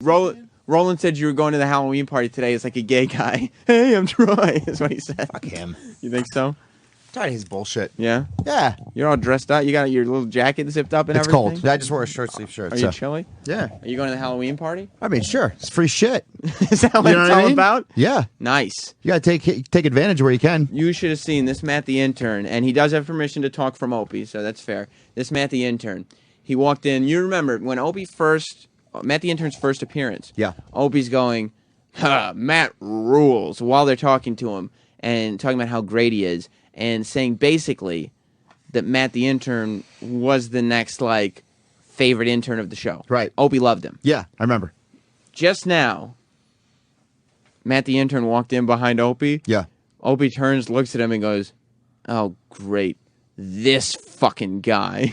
Roland said you were going to the Halloween party today. It's like a gay guy. Hey, I'm Troy. That's what he said. Fuck him. You think so? Tired of his bullshit. Yeah? Yeah. You're all dressed up. You got your little jacket zipped up and It's everything? cold. I just wore a short sleeve shirt. Are you chilly? Yeah. Are you going to the Halloween party? I mean, sure. It's free shit. Is that what it's all about? Yeah. Nice. You got to take advantage where you can. You should have seen this Matt the intern, and he does have permission to talk from Opie, so that's fair. This Matt the intern, he walked in. You remember when Matt the intern's first appearance? Yeah. Opie's going, Matt rules, while they're talking to him and talking about how great he is, and saying basically that Matt the intern was the next, like, favorite intern of the show. Right. Opie loved him. Yeah, I remember. Just now, Matt the intern walked in behind Opie. Yeah. Opie turns, looks at him, and goes, "Oh, great. This fucking guy."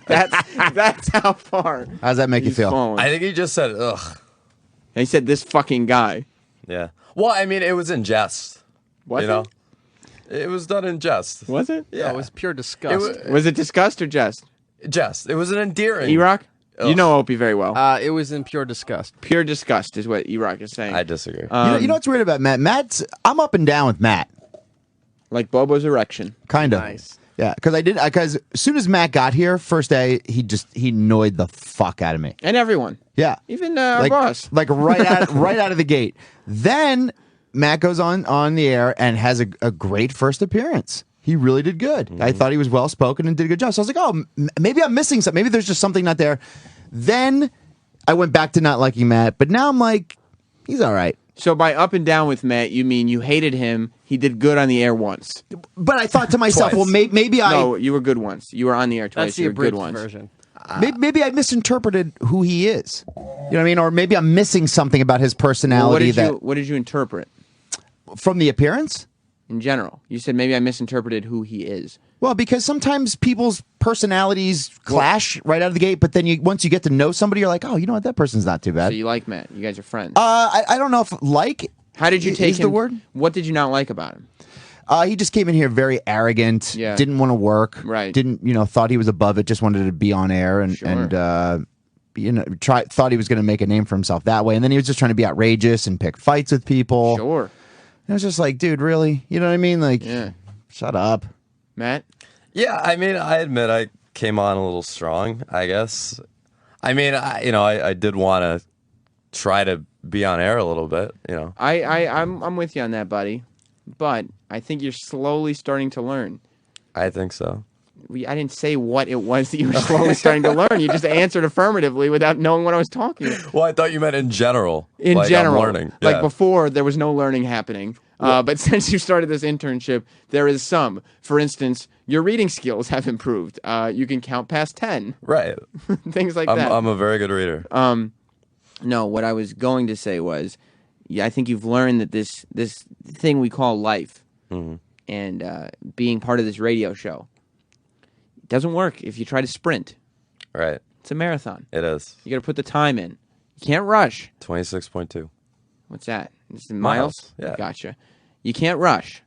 That's how far. How does that make you feel? Fallen. I think he just said, ugh. And he said, "This fucking guy." Yeah. Well, I mean, it was in jest. Was you know? It was done in jest. Was it? Yeah. it was pure disgust. Was it disgust or jest? Jest. It was an endearing. Erock? Ugh. You know Opie very well. It was in pure disgust. Pure disgust is what Erock is saying. I disagree. You know what's weird about Matt? I'm up and down with Matt. Like Bobo's erection. Kind of. Nice. Yeah, because as soon as Matt got here, first day, he annoyed the fuck out of me. And everyone. Yeah. Even our boss. Like right out of the gate. Then Matt goes on the air and has a great first appearance. He really did good. I thought he was well spoken and did a good job. So I was like, oh, maybe I'm missing something. Maybe there's just something not there. Then I went back to not liking Matt, but now I'm like, he's all right. So by up and down with Matt, you mean you hated him. He did good on the air once. But I thought to myself, Twice. well, maybe No, you were good once. You were on the air twice. That's the You were good abridged once. version. maybe I misinterpreted who he is. You know what I mean? Or maybe I'm missing something about his Well, personality what did you interpret from the appearance. in general? You said maybe I misinterpreted who he is. Well, because sometimes people's personalities clash right out of the gate, but then once you get to know somebody, you're like, oh, you know what? That person's not too bad. So you like Matt. You guys are friends. I don't know if like. How did you take is him? the word? What did you not like about him? He just came in here very arrogant. Yeah. Didn't want to work. Right. Didn't thought he was above it. Just wanted to be on air and Sure. thought he was going to make a name for himself that way. And then he was just trying to be outrageous and pick fights with people. Sure. And I was just like, dude, really? You know what I mean? Like, Yeah. shut up. Matt? Yeah, I mean, I admit I came on a little strong, I guess. I mean, I did want to try to be on air a little bit, I'm with you on that, buddy. But I think you're slowly starting to learn. I think so. I didn't say what it was that you were slowly starting to learn. You just answered affirmatively without knowing what I was talking about. Well, I thought you meant in general. In like general. I'm learning. Like Yeah. before, there was no learning happening. But since you started this internship, there is some. For instance, your reading skills have improved. You can count past 10. Right. Things like that. I'm a very good reader. No, what I was going to say was, I think you've learned that this thing we call life and being part of this radio show doesn't work if you try to sprint. Right. It's a marathon. It is. You got to put the time in. You can't rush. 26.2. What's that? It's in miles? Yeah. Gotcha. You can't rush.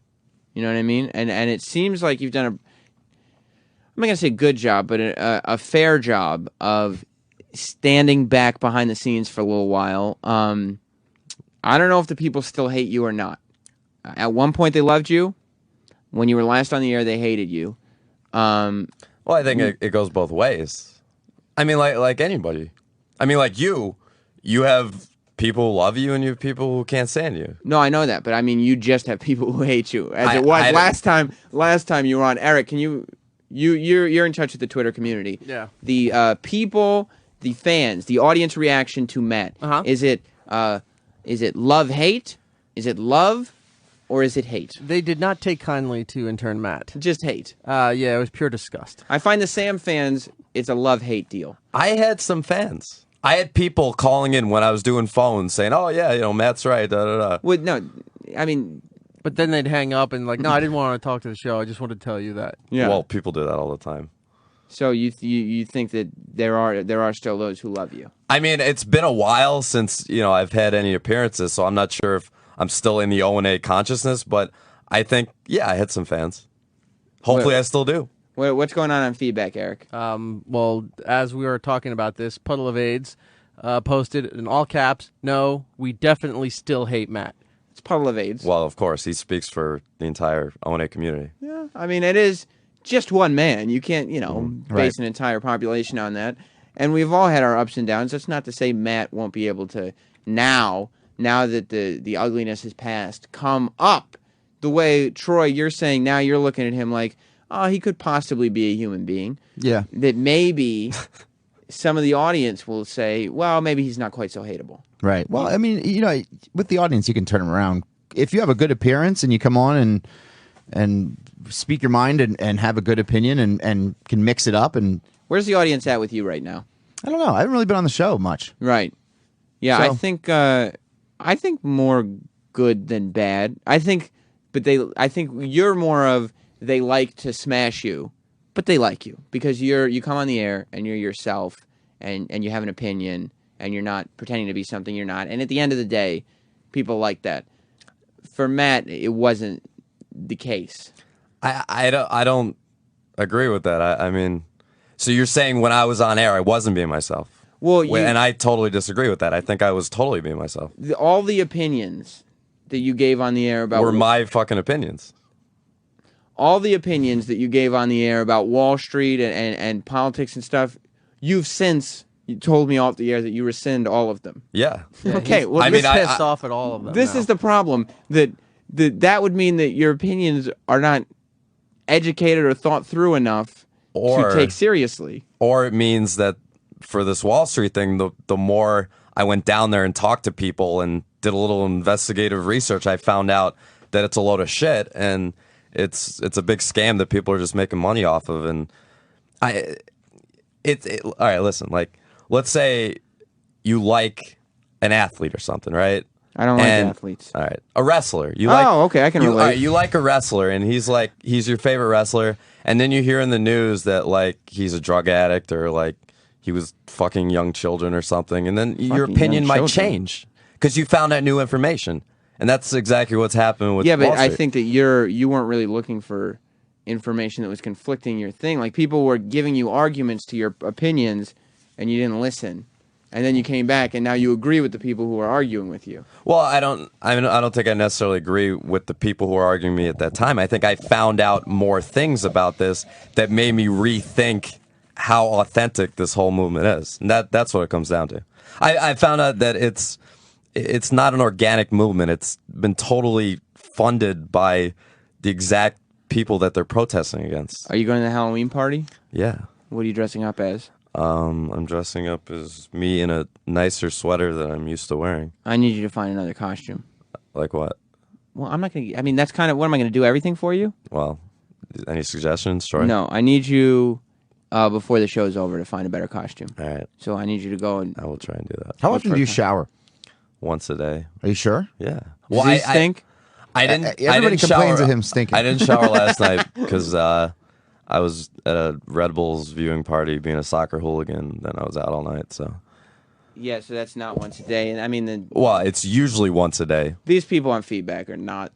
You know what I mean? And it seems like you've done I'm not going to say good job, but a fair job of standing back behind the scenes for a little while. I don't know if the people still hate you or not. At one point, they loved you. When you were last on the air, they hated you. Well, I think it goes both ways. I mean, like anybody. I mean, like you have people who love you and you have people who can't stand you. No, I know that, but I mean, you just have people who hate you. As it was last time you were on. Eric, can you're in touch with the Twitter community? Yeah. The people, the fans, the audience reaction to Matt. Uh-huh. Is it love hate? Is it love, or is it hate? They did not take kindly to intern Matt. Just hate. Yeah, it was pure disgust. I find the Sam fans, it's a love hate deal. I had some fans. I had people calling in when I was doing phones saying, "Oh yeah, Matt's right." Da, da, da. Well, no, I mean, But then they'd hang up and like, no, I didn't want to talk to the show. I just wanted to tell you that. yeah. Well, people do that all the time. So you think that there are still those who love you? I mean, it's been a while since I've had any appearances, so I'm not sure if I'm still in the O&A consciousness. But I think, I had some fans. Hopefully, I still do. What's going on feedback, Eric? Well, as we were talking about this, Puddle of AIDS posted in all caps, "No, we definitely still hate Matt." It's puddle of AIDS. Well, of course, he speaks for the entire O&A community. Yeah, I mean, it is just one man. You can't, base Right. an entire population on that. And we've all had our ups and downs. That's not to say Matt won't be able to now that the ugliness has passed, come up the way, Troy, you're saying now you're looking at him like, oh, he could possibly be a human being. Yeah. That maybe some of the audience will say, well, maybe he's not quite so hateable. Right. Well, I mean, with the audience, you can turn them around. If you have a good appearance and you come on and speak your mind and have a good opinion and can mix it up, and Where's the audience at with you right now? I don't know. I haven't really been on the show much. Right. Yeah, So- I think more good than bad. I think you're more of they like to smash you, but they like you because you come on the air and you're yourself and you have an opinion and you're not pretending to be something you're not. And at the end of the day, people like that. For Matt, it wasn't the case. I don't agree with that. I mean, so you're saying when I was on air, I wasn't being myself. Well, And I totally disagree with that. I think I was totally being myself. all the opinions that you gave on the air about Were my fucking opinions. all the opinions that you gave on the air about Wall Street and politics and stuff, you've since told me off the air that you rescind all of them. Yeah. Okay, well, I He's mean, pissed off at all of them. this now. is the problem that would mean that your opinions are not educated or thought through enough Or- to take seriously. Or it means that for this Wall Street thing, the more I went down there and talked to people and did a little investigative research, I found out that it's a load of shit and it's a big scam that people are just making money off of. And all right, listen, like, let's say you like an athlete or something, right? I don't like athletes. All right, a wrestler. Okay, I can relate. All right, you like a wrestler, and he's your favorite wrestler, and then you hear in the news that like he's a drug addict or like he was fucking young children or something, and then your Fucking opinion young might children. change because you found out new information, and that's exactly what's happened with. Yeah, but Wall I Street. think that you weren't really looking for information that was conflicting your thing. Like people were giving you arguments to your opinions, and you didn't listen. And then you came back, and now you agree with the people who are arguing with you. Well, I don't think I necessarily agree with the people who were arguing me at that time. I think I found out more things about this that made me rethink how authentic this whole movement is, and that's what it comes down to. I found out that it's not an organic movement. It's been totally funded by the exact people that they're protesting against. Are you going to the Halloween party? Yeah. What are you dressing up as? I'm dressing up as me in a nicer sweater that I'm used to wearing. I need you to find another costume. Like what? Well, I'm not going to... I mean, that's kind of... What am I going to do? Everything for you? Well, any suggestions, Troy? No, I need you, before the show's over, to find a better costume. All right. So I need you to go and... I will try and do that. How often do you shower? Once a day. Are you sure? Yeah. Does he stink? I didn't. Everybody I didn't complains shower, of him stinking. I didn't shower last night because I was at a Red Bulls viewing party, being a soccer hooligan. Then I was out all night. So. Yeah, so that's not once a day. And I mean, Well, it's usually once a day. these people on feedback are not...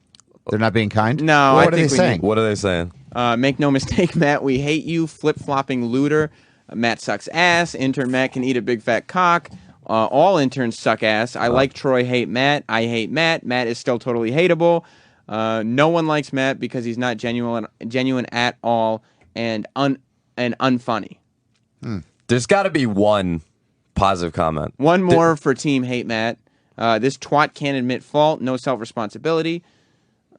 They're not being kind? No, Well, I what are think they we saying? What are they saying? Make no mistake, Matt, we hate you, flip-flopping looter. Matt sucks ass. Intern Matt can eat a big fat cock. All interns suck ass. I like Troy, hate Matt. I hate Matt. Matt is still totally hateable. No one likes Matt because he's not genuine at all and unfunny. There's got to be one positive comment. One more for Team Hate Matt. This twat can't admit fault, no self-responsibility.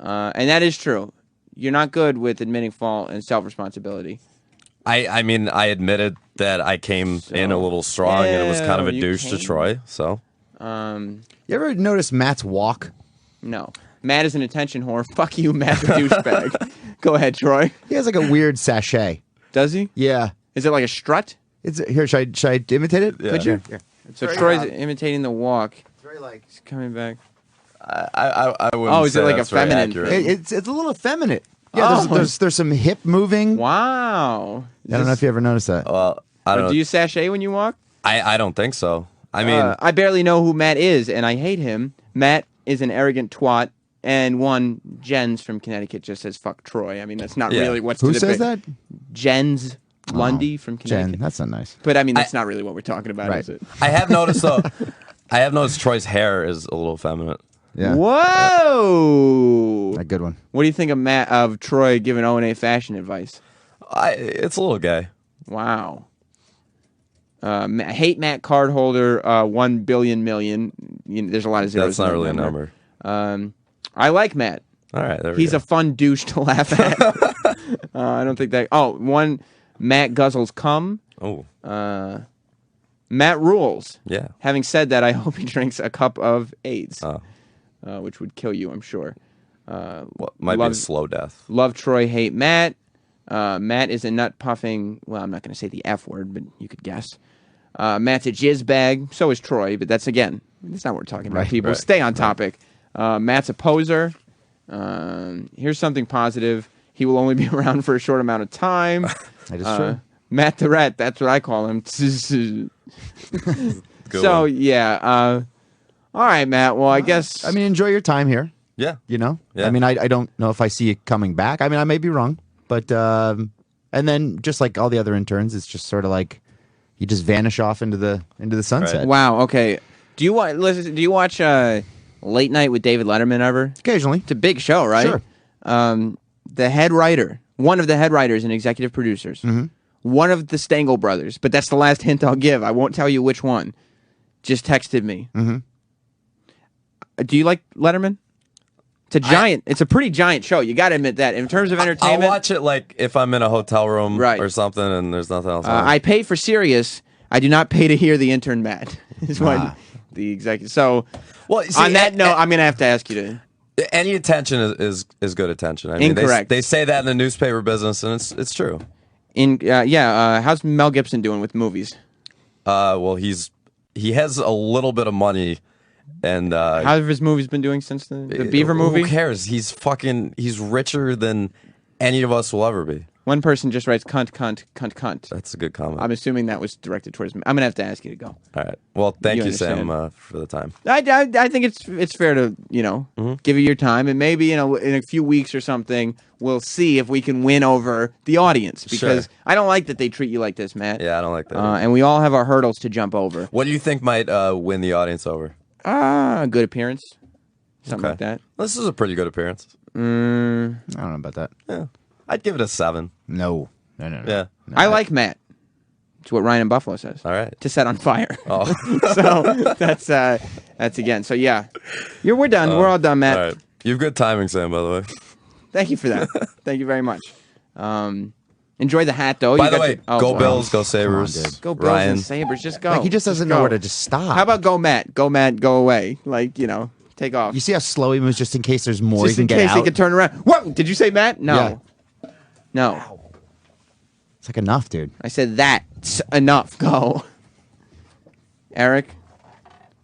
And that is true. You're not good with admitting fault and self-responsibility. I mean, I admitted that I came in a little strong and it was kind of a you douche to came- Troy. So You ever notice Matt's walk? No. Matt is an attention whore. Fuck you, Matt the douchebag. Go ahead, Troy. He has like a weird sachet. Does he? Yeah. Is it like a strut? Here, should I imitate it? Yeah. Could you? Here. So Very Troy's loud. imitating the walk. It's very like... He's coming back. I wouldn't. Oh, is it say like a that's very feminine accurate. thing? It's a little effeminate. Yeah, Oh. there's some hip moving. Wow. I don't know if you ever noticed that. Well, I don't. Do you sashay when you walk? I don't think so. I mean, I barely know who Matt is, and I hate him. Matt is an arrogant twat, and Jens from Connecticut just says "fuck Troy." I mean, that's not Yeah. really what's Who to says debate. that? Jens Lundy from Jen, Connecticut. that's not nice. But I mean, that's not really what we're talking about, Right. is it? I have noticed though. I have noticed Troy's hair is a little effeminate. Yeah, Whoa! a good one. What do you think of Troy giving O&A fashion advice? It's a little gay. Wow. Hate Matt card holder 1 billion million. There's a lot of zeros. That's not in that really a number. I like Matt. All right, there we He's go. a fun douche to laugh at. I don't think that. Oh, one Matt guzzles cum. Oh, Matt rules. yeah. Having said that, I hope he drinks a cup of AIDS, Oh, which would kill you, I'm sure. well, might be a love- slow death. Love Troy, hate Matt. Matt is a nut puffing. Well, I'm not going to say the F word, but you could guess. Matt's a jizz bag. So is Troy, but that's not what we're talking about. Right, People, right, stay on topic. Matt's a poser. Here's something positive. He will only be around for a short amount of time. That is true. Matt the Rat, that's what I call him. Good So, one. yeah. All right, Matt. Well, I guess. I mean, enjoy your time here. Yeah. You know? Yeah. I mean, I don't know if I see you coming back. I mean, I may be wrong. But, and then just like all the other interns, it's just sort of like you just vanish off into the sunset. Right. Wow. Okay. Do you watch Late Night with David Letterman ever? Occasionally. It's a big show, right? Sure. The head writer, one of the head writers and executive producers, one of the Stengel brothers, but that's the last hint I'll give. I won't tell you which one. Just texted me. Do you like Letterman? It's a giant. It's a pretty giant show. You got to admit that. In terms of I'll entertainment, watch it like if I'm in a hotel room Right. or something and there's nothing else. on. I pay for Sirius. I do not pay to hear the intern Matt. Is what the executive. So, Well, see, on that note, I'm going to have to ask you to. any attention is good attention. I mean, Incorrect. They say that in the newspaper business, and it's true. How's Mel Gibson doing with movies? Well, he has a little bit of money, and How have his movies been doing since the Beaver movie? Who cares? He's richer than any of us will ever be. One person just writes cunt, cunt, cunt, cunt. That's a good comment. I'm assuming that was directed towards me. I'm gonna have to ask you to go. All right. Well, thank You you, Sam, understand. for the time. I think it's fair to give you your time, and maybe in a few weeks or something we'll see if we can win over the audience, because Sure. I don't like that they treat you like this, Matt. Yeah, I don't like that. And we all have our hurdles to jump over. What do you think might win the audience over? Good appearance, something like that. This is a pretty good appearance. I don't know about that. Yeah, I'd give it a 7. No. Yeah. I like Matt. It's what Ryan in Buffalo says. All right. To set on fire. Oh. So that's again. So yeah, we're done. We're all done, Matt. All right. You have good timing, Sam. By the way. Thank you for that. Thank you very much. Enjoy the hat, though. By You the got way, your- go boy. Bills, go Sabres. dude. Go Bills Ryan. and Sabres. Just go. Like, he just doesn't know go. where to just stop. How about go Matt? Go Matt. Go away. Like take off. You see how slow he moves just in case there's more Just he in can get case out? he can turn around. Whoa! Did you say Matt? No. No. It's like enough, dude. I said that's enough. Go. Eric,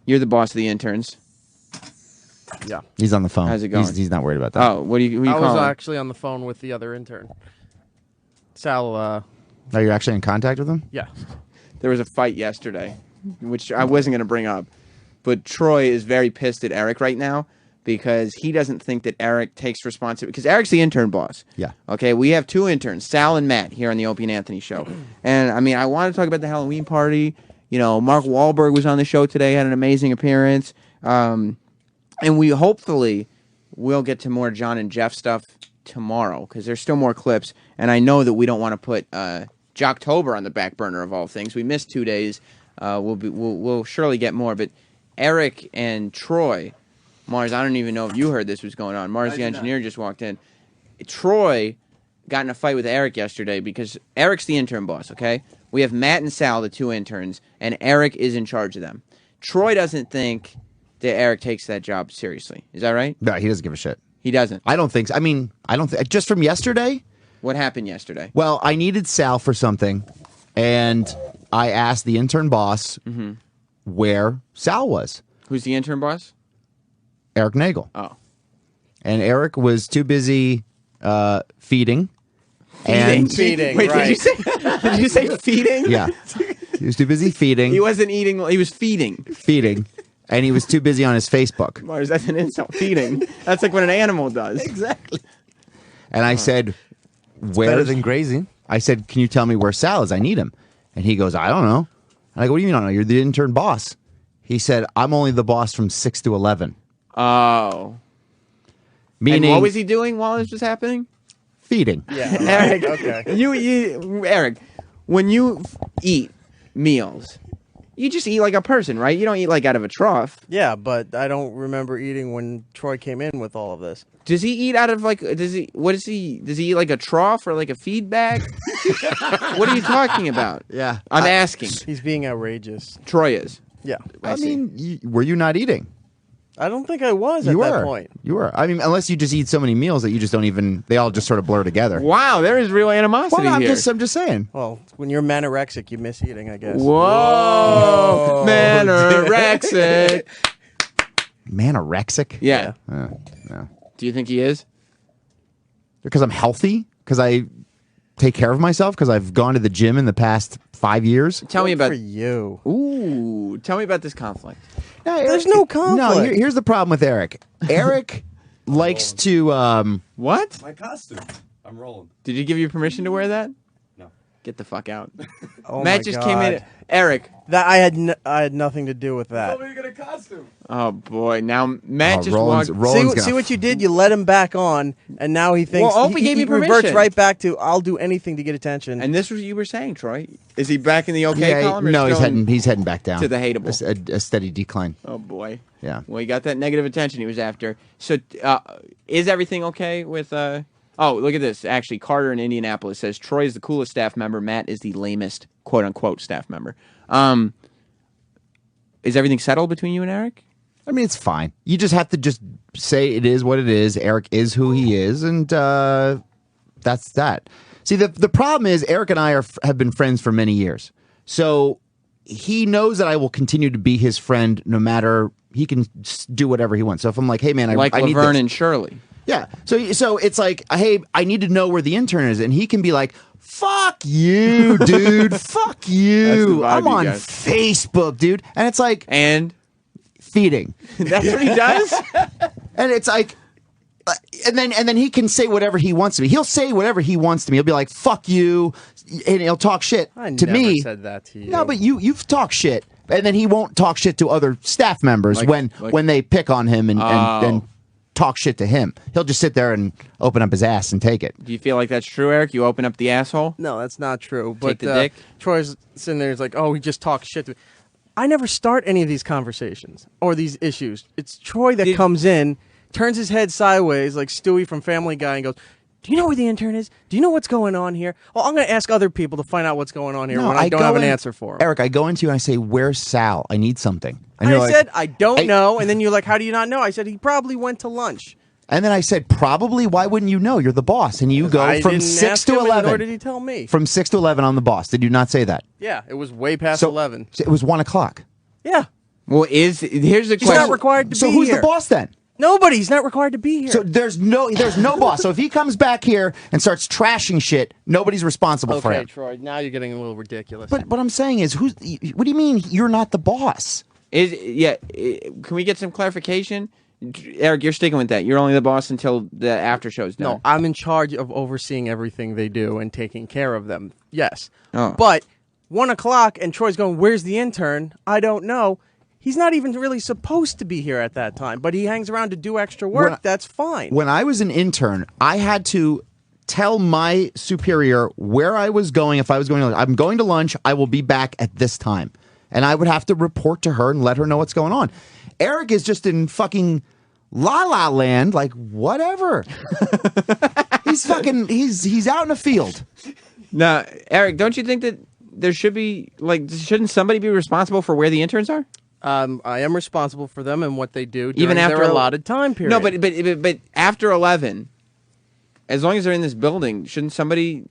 you're the boss of the interns. Yeah. He's on the phone. How's it going? He's not worried about that. Oh, who you I was calling? actually on the phone with the other intern. Sal, Are you actually in contact with him? yeah. There was a fight yesterday, which I wasn't going to bring up, but Troy is very pissed at Eric right now because he doesn't think that Eric takes responsibility. Because Eric's the intern boss. Yeah. Okay, we have two interns, Sal and Matt, here on the Opie and Anthony show. And I mean, I want to talk about the Halloween party. Mark Wahlberg was on the show today, had an amazing appearance. And we hopefully will get to more John and Jeff stuff tomorrow because there's still more clips. And I know that we don't want to put Jocktober on the back burner of all things. We missed 2 days. We'll surely get more. But Eric and Troy, Mars, I don't even know if you heard this was going on. Mars, the engineer, just walked in. Troy got in a fight with Eric yesterday because Eric's the intern boss, okay? We have Matt and Sal, the two interns, and Eric is in charge of them. Troy doesn't think that Eric takes that job seriously. Is that right? No, he doesn't give a shit. He doesn't. I don't think so. I mean, I don't think just from yesterday. What happened yesterday? Well, I needed Sal for something, and I asked the intern boss where Sal was. Who's the intern boss? Eric Nagel. Oh. And Eric was too busy feeding. And Feeding, Wait, right. did you say feeding? yeah, he was too busy feeding. He wasn't eating. He was feeding. feeding, and he was too busy on his Facebook. Mars, that's an insult. Feeding. That's like what an animal does. Exactly. And I said, Better "Where's?" than grazing. I said, can you tell me where Sal is? I need him. And he goes, I don't know. And I go, what do you mean I don't know? You're the intern boss. He said, I'm only the boss from 6 to 11. Oh. Meaning, And what was he doing while this was happening? feeding. Yeah. Eric, Okay. Eric, when you eat meals, you just eat like a person, right? You don't eat like out of a trough. Yeah, but I don't remember eating when Troy came in with all of this. Does he eat out of like? Does he eat like a trough or like a feed bag? What are you talking about? Yeah. I'm asking. He's being outrageous. Troy is. Yeah. I mean, were you not eating? I don't think I was at that point. You were. I mean, unless you just eat so many meals that you just don't even, they all just sort of blur together. Wow, there is real animosity Well, I'm here. just saying. Well, when you're manorexic, you miss eating, I guess. Whoa, manorexic. Manorexic? Yeah. No. Do you think he is? Because I'm healthy? Because I take care of myself? Because I've gone to the gym in the past 5 years? Tell me Good about. for you. Ooh, tell me about this conflict. No, There's no conflict. No, here's the problem with Eric. Eric likes to. What? My costume. I'm rolling. Did you give you permission to wear that? No. Get the fuck out. Oh Matt my just God. came in. Eric. That I had nothing to do with that. you get a costume. Oh boy, now Matt just Roland's walked. See what you did? You let him back on, and now he thinks Well, Opie gave me he reverts permission. right back to I'll do anything to get attention. And this was what you were saying, Troy. Is he back in the okay column? Or no, he's still in- heading back down to the hateable. A steady decline. Oh boy. Yeah. Well, he got that negative attention he was after. So, is everything okay with? Oh, look at this. Actually, Carter in Indianapolis says Troy is the coolest staff member. Matt is the lamest, quote unquote, staff member. Is everything settled between you and Eric? I mean, it's fine. You just have to just say it is what it is. Eric is who he is, and that's that. See, the problem is Eric and I have been friends for many years. So he knows that I will continue to be his friend no matter, he can do whatever he wants. So if I'm like, hey, man, Like I need Laverne this. and Shirley. Yeah. So it's like, hey, I need to know where the intern is. And he can be like, fuck you, dude. Fuck That's the you. vibe I'm you on got. Facebook, dude. And it's like And feeding. that's what he does? And it's like, and then he can say whatever he wants to me. He'll say whatever he wants to me. He'll be like, fuck you. And he'll talk shit I to never me. said that to you. No, but you've talked shit. And then he won't talk shit to other staff members Like- when they pick on him and Oh. talk shit to him. He'll just sit there and open up his ass and take it. Do you feel like that's true, Eric? You open up the asshole? No, that's not true. Take But the dick? Troy's sitting there. He's like, "Oh, he just talks shit." To me. I never start any of these conversations or these issues. It's Troy that comes in, turns his head sideways like Stewie from Family Guy, and goes, "Do you know where the intern is? Do you know what's going on here?" Well, I'm going to ask other people to find out what's going on here when I don't go have an in- answer for him. Eric, I go into you and I say, "Where's Sal? I need something." And you're I like- said, "I don't know," and then you're like, "How do you not know?" I said, "He probably went to lunch." And then I said, "Probably. Why wouldn't you know? You're the boss." And you go I from didn't 6 ask to him, and 11. Nor did he tell me. From 6 to 11, I'm the boss. Did you not say that? Yeah, it was way past So 11. It was 1 o'clock. Yeah, Well, here's the he's question. not required to So be who's here. the boss then? Nobody's not required to be here. So there's no boss. So if he comes back here and starts trashing shit, nobody's responsible for okay, him. Troy, now you're getting a little ridiculous. But what I'm saying is, what do you mean you're not the boss? Can we get some clarification? Eric, you're sticking with that. You're only the boss until the after show's done. No, I'm in charge of overseeing everything they do and taking care of them. Yes. Oh. But 1 o'clock and Troy's going, "Where's the intern?" I don't know. He's not even really supposed to be here at that time, but he hangs around to do extra work. That's fine. When I was an intern, I had to tell my superior where I was going. If I was going to, I'm going to lunch. I will be back at this time, and I would have to report to her and let her know what's going on. Eric is just in fucking la la land, like whatever. He's out in the field. Now, Eric, don't you think that there should be shouldn't somebody be responsible for where the interns are? I am responsible for them and what they do Even during after their allotted time period. No, but after 11, as long as they're in this building, shouldn't somebody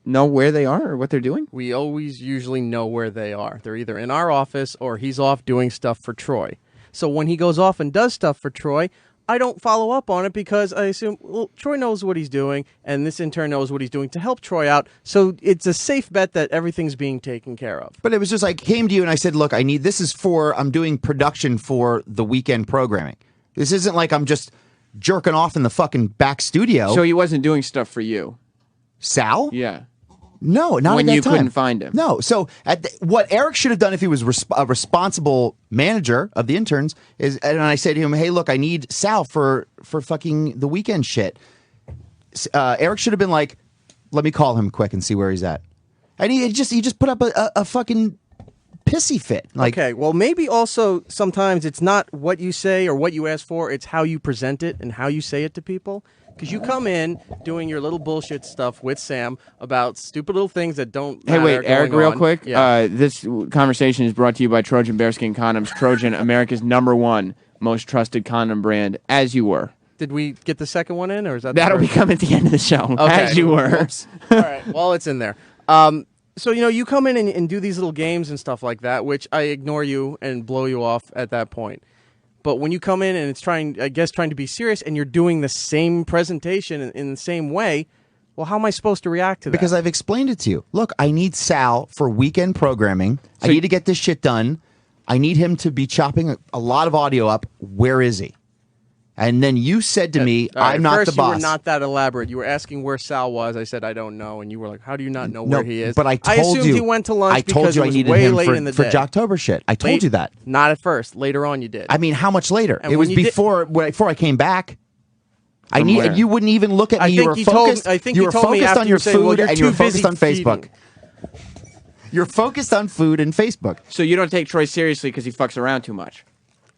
know where they are or what they're doing? we always usually know where they are. They're either in our office or he's off doing stuff for Troy. So when he goes off and does stuff for Troy, I don't follow up on it because I assume, well, Troy knows what he's doing and this intern knows what he's doing to help Troy out. So it's a safe bet that everything's being taken care of. But it was just like, came to you and I said, look, I'm doing production for the weekend programming. This isn't like I'm just jerking off in the fucking back studio. So he wasn't doing stuff for you. Sal? Yeah. No, not when at that you time. couldn't find him. No. So what Erock should have done if he was a responsible manager of the interns is, and I say to him, "Hey, look, I need Sal for fucking the weekend shit." Erock should have been like, "Let me call him quick and see where he's at." And he just put up a fucking pissy fit. Like, okay, well, maybe also sometimes it's not what you say or what you ask for; it's how you present it and how you say it to people. Because you come in doing your little bullshit stuff with Sam about stupid little things that don't Hey, matter wait, Eric, going real on. quick. Yeah. This conversation is brought to you by Trojan Bearskin Condoms. Trojan, America's #1 most trusted condom brand, as you were. Did we get the second one in, or is that the That'll first? become at the end of the show, Okay. as you were. Whoops. All right. Well, it's in there. So, you come in and do these little games and stuff like that, which I ignore you and blow you off at that point. But when you come in and it's trying to be serious and you're doing the same presentation in the same way, well, how am I supposed to react to that? because I've explained it to you. Look, I need Sal for weekend programming. I need to get this shit done. I need him to be chopping a lot of audio up. Where is he? And then you said to me, All right, I'm not first the boss. You were not that elaborate. You were asking where Sal was. I said, I don't know. And you were like, how do you not know where he is? But I told assumed you he went to lunch I told because you it I was needed way him late in the for day. Jocktober shit. I told Late- you that. Not at first. Later on, you did. I mean, how much later? And It was when you did- before I came back. I From need. where? You wouldn't even look at me. I You think were you told- focused. I think you you were told me focused after on you your said, well, food you're and you were too focused busy on Facebook. feeding. You're focused on food and Facebook. So you don't take Troy seriously because he fucks around too much.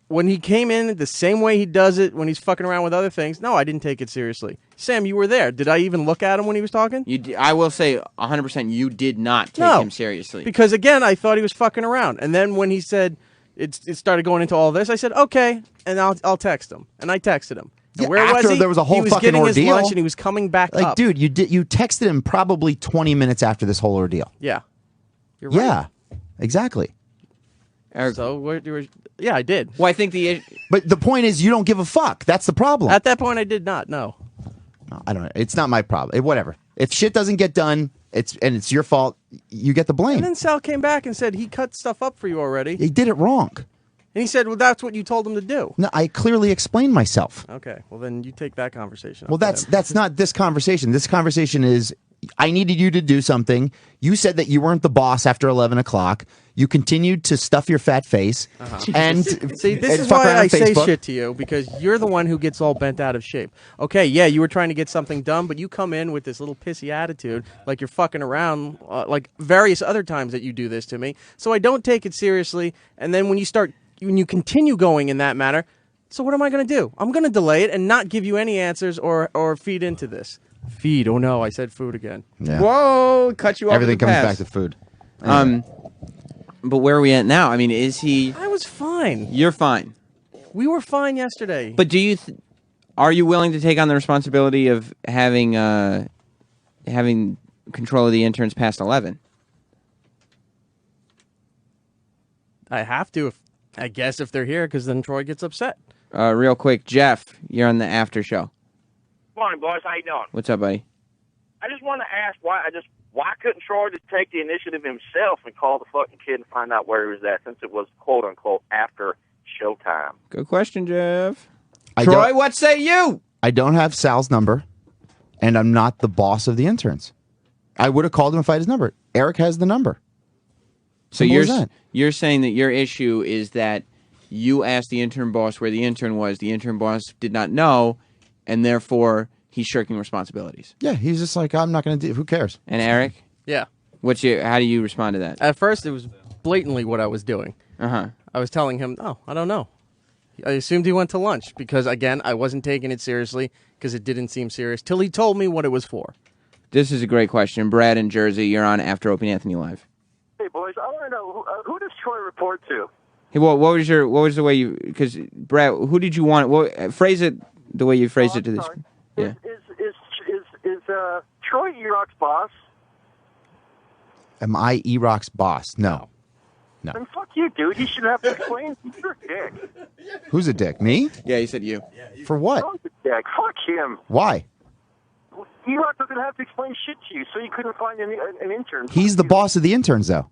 When he came in the same way he does it when he's fucking around with other things, no, I didn't take it seriously. Sam, you were there. Did I even look at him when he was talking? I will say 100% you did not take No. him seriously. Because, again, I thought he was fucking around. And then when he said it started going into all this, I said, okay, and I'll text him. And I texted him. And Yeah, where after was he? there was a whole he was fucking getting his ordeal. lunch and he was coming back Like, up. dude, you texted him probably 20 minutes after this whole ordeal. Yeah. You're right. Yeah, exactly. Eric, So, yeah, I did. well, I think But the point is, you don't give a fuck. That's the problem. At that point, I did not, no. I don't know. It's not my problem. Whatever. If shit doesn't get done, it's your fault. You get the blame. And then Sal came back and said he cut stuff up for you already. He did it wrong. And he said, well, that's what you told him to do. No, I clearly explained myself. Okay, well, then you take that conversation. Well, up with him. that's not this conversation. This conversation is, I needed you to do something. You said that you weren't the boss after 11 o'clock. You continued to stuff your fat face. And See, this and is fuck why around I on say Facebook. shit to you, because you're the one who gets all bent out of shape. Okay, yeah, you were trying to get something done, but you come in with this little pissy attitude, like you're fucking around, like various other times that you do this to me. So I don't take it seriously, and then when you continue going in that manner, so what am I going to do? I'm going to delay it and not give you any answers or feed into this. Feed? Oh no, I said food again. Yeah. whoa, cut you off. Everything in the comes pass. back to food. But where are we at now? I mean, is he? I was fine. You're fine. We were fine yesterday. But do you? Are you willing to take on the responsibility of having control of the interns past 11? I have to, I guess, if they're here, because then Troy gets upset. Real quick, Jeff, you're on the after show. Morning, boys. How you doing? What's up, buddy? I just want to ask why couldn't Troy just take the initiative himself and call the fucking kid and find out where he was at, since it was quote unquote after showtime? Good question, Jeff. I Troy, don't- what say you? I don't have Sal's number, and I'm not the boss of the interns. I would have called him if I had his number. Erock has the number. So Simple as that. you're saying that your issue is that you asked the intern boss where the intern was. The intern boss did not know, and therefore he's shirking responsibilities. Yeah, he's just like, I'm not going to do. Who cares? And Eric, Yeah. how do you respond to that? At first, it was blatantly what I was doing. Uh-huh. I was telling him, oh, I don't know. I assumed he went to lunch because, again, I wasn't taking it seriously because it didn't seem serious till he told me what it was for. This is a great question. Brad in Jersey, you're on After Opie and Anthony Live. Hey, boys, I want to know, who does Troy report to? Hey, what was the way you? Because Brad, who did you want? Phrase it the way you phrased it to this. Sorry. Yeah. Is Troy Erock's boss? Am I Erock's boss? No. Then fuck you, dude. You should have to explain. You're a dick. Who's a dick? Me? Yeah, he said you. For what? Troy's a dick. Fuck him. Why? Erock doesn't have to explain shit to you, so you couldn't find an intern. He's the boss of the interns, though.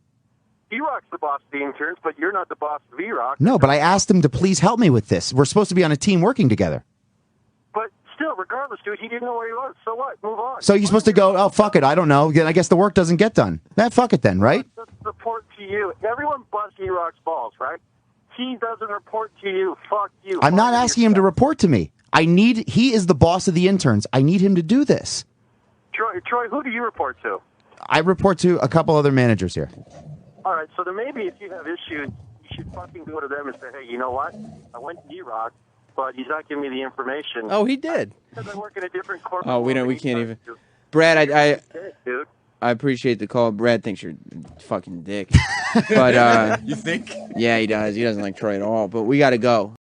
Erock's the boss of the interns, but you're not the boss of Erock. No, but I asked him to please help me with this. We're supposed to be on a team working together. But still, regardless, dude, he didn't know where he was. So what? Move on. So you're supposed to go, oh, fuck it, I don't know. Then I guess the work doesn't get done. Fuck it then, right? Report to you. Everyone busts Erock's balls, right? He doesn't report to you. Fuck you. I'm not asking him to report to me. He is the boss of the interns. I need him to do this. Troy, who do you report to? I report to a couple other managers here. All right, so then maybe if you have issues, you should fucking go to them and say, hey, you know what? I went to Erock, but he's not giving me the information. Oh, he did. Because I work in a different corporate. Oh, we can't even. Brad, Dude. I appreciate the call. Brad thinks you're a fucking dick. But You think? yeah, he does. He doesn't like Troy at all. But we got to go.